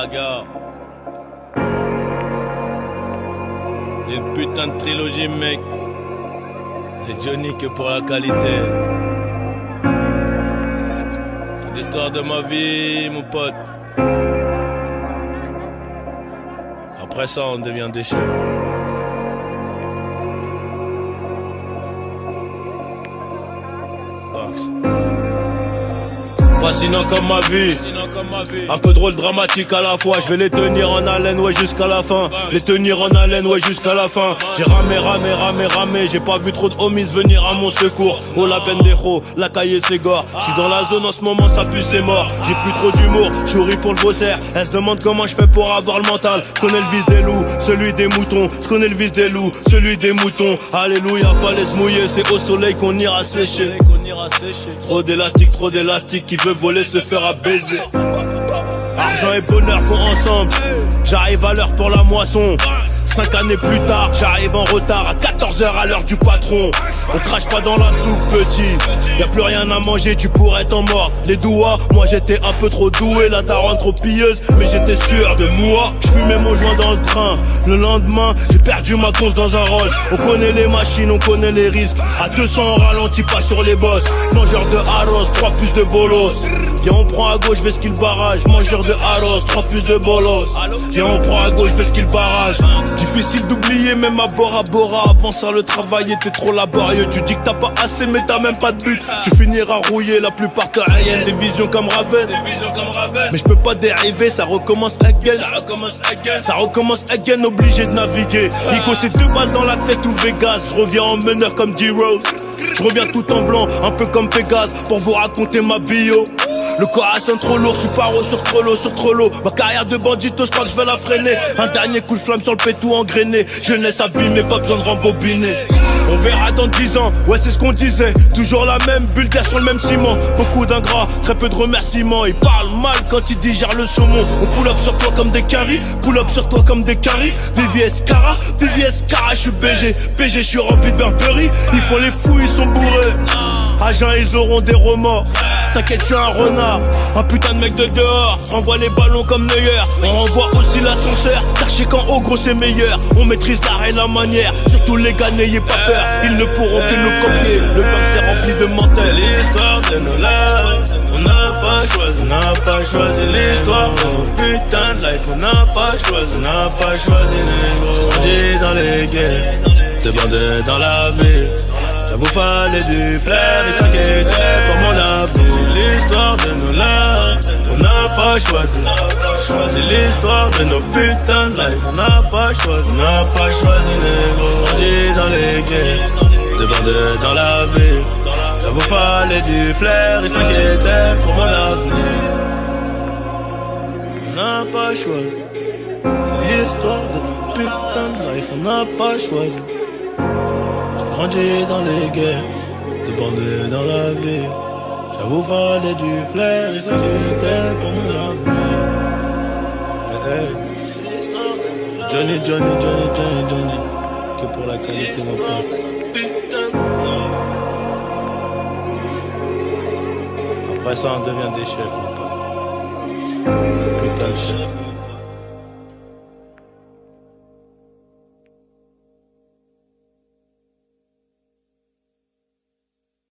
Balaga. C'est une putain de trilogie, mec. Et Johnny que pour la qualité. C'est l'histoire de ma vie, mon pote. Après ça, on devient des chefs. Fascinant comme ma vie, un peu drôle, dramatique à la fois. Je vais les tenir en haleine, ouais, jusqu'à la fin. Les tenir en haleine, ouais, jusqu'à la fin. J'ai ramé, j'ai pas vu trop de homies venir à mon secours. Oh la pendejo, la cahier c'est gore. J'suis dans la zone en ce moment, ça pue, c'est mort. J'ai plus trop d'humour, j'ouris pour le bosser. Elle se demande comment je fais pour avoir le mental. J'connais le vice des loups, celui des moutons. J'connais le vice des loups, celui des moutons. Alléluia, fallait se mouiller, c'est au soleil qu'on ira sécher. Trop d'élastique, qui veut voler se fera baiser. Argent et bonheur font ensemble. J'arrive à l'heure pour la moisson. 5 années plus tard, j'arrive en retard à 14h à l'heure du patron. On crache pas dans la soupe, petit. Y'a plus rien à manger, tu pourrais t'en mordre les doigts. Moi j'étais un peu trop doué, la daronne trop pilleuse, mais j'étais sûr de moi. J'fumais mon joint dans le train. Le lendemain, j'ai perdu ma conce dans un Rolls. On connaît les machines, on connaît les risques. À 200 on ralentit pas sur les bosses. Mangeur de arroz, 3 plus de bolos. Viens on prend à gauche, vais skill barrage. Mangeur de arroz, 3 plus de bolos. Viens on prend à gauche, vais skill barrage. Difficile d'oublier même à Bora Bora. Avant ça le travail était trop laborieux. Tu dis que t'as pas assez mais t'as même pas de but. Tu finiras rouillé, la plupart terriennes. Des visions comme Raven. Mais je peux pas dériver, ça recommence again. Ça recommence again, obligé de naviguer. Nico c'est 2 balles dans la tête ou Vegas. Je reviens en meneur comme D-Rose. Je reviens tout en blanc, un peu comme Pégase. Pour vous raconter ma bio. Le corps sonne trop lourd, j'suis paro sur Trollo. Ma carrière de bandito, j'crois que j'vais la freiner. Un dernier coup de flamme sur le pétou engrainé. Jeunesse abîmée, pas besoin de rembobiner. On verra dans 10 ans, ouais c'est ce qu'on disait. Toujours la même bulle d'air sur le même ciment. Beaucoup d'ingrats, très peu de remerciements. Ils parlent mal quand ils digèrent le saumon. On pull up sur toi comme des caries, pull up sur toi comme des caries. VVS Cara, j'suis BG, j'suis rempli de Burberry. Ils font les fous, ils sont bourrés. Agents, ils auront des remords. T'inquiète, tu es un renard, un putain de mec de dehors. Envoie les ballons comme Neuer. On envoie aussi l'ascenseur, car chez quand au gros c'est meilleur. On maîtrise l'art et la manière. Surtout les gars, n'ayez pas peur. Ils ne pourront que nous copier. Le banc c'est rempli de menteurs. L'histoire de nos lives, on n'a pas choisi l'histoire de nos putains de life. On n'a pas choisi les gros. On dit dans les guerres, des bandits dans la ville. J'avoue fallait du flair et s'inquiéter pour mon avenir. L'histoire de nos lives, on n'a pas choisi l'histoire de nos putains de life. On n'a pas choisi les gros. On dit dans les guerres, des bandits dans la ville. J'avoue fallait du flair et s'inquiéter pour mon avenir. On n'a pas choisi, c'est l'histoire de nos putains de life. On n'a pas choisi. Grandi dans les guerres, des bandits dans la ville. J'avoue fallait du flair et s'inquiéter pour mon avenir. Johnny, que pour la qualité mon pote. Après ça on devient des chefs mon pote. Des putains de chefs.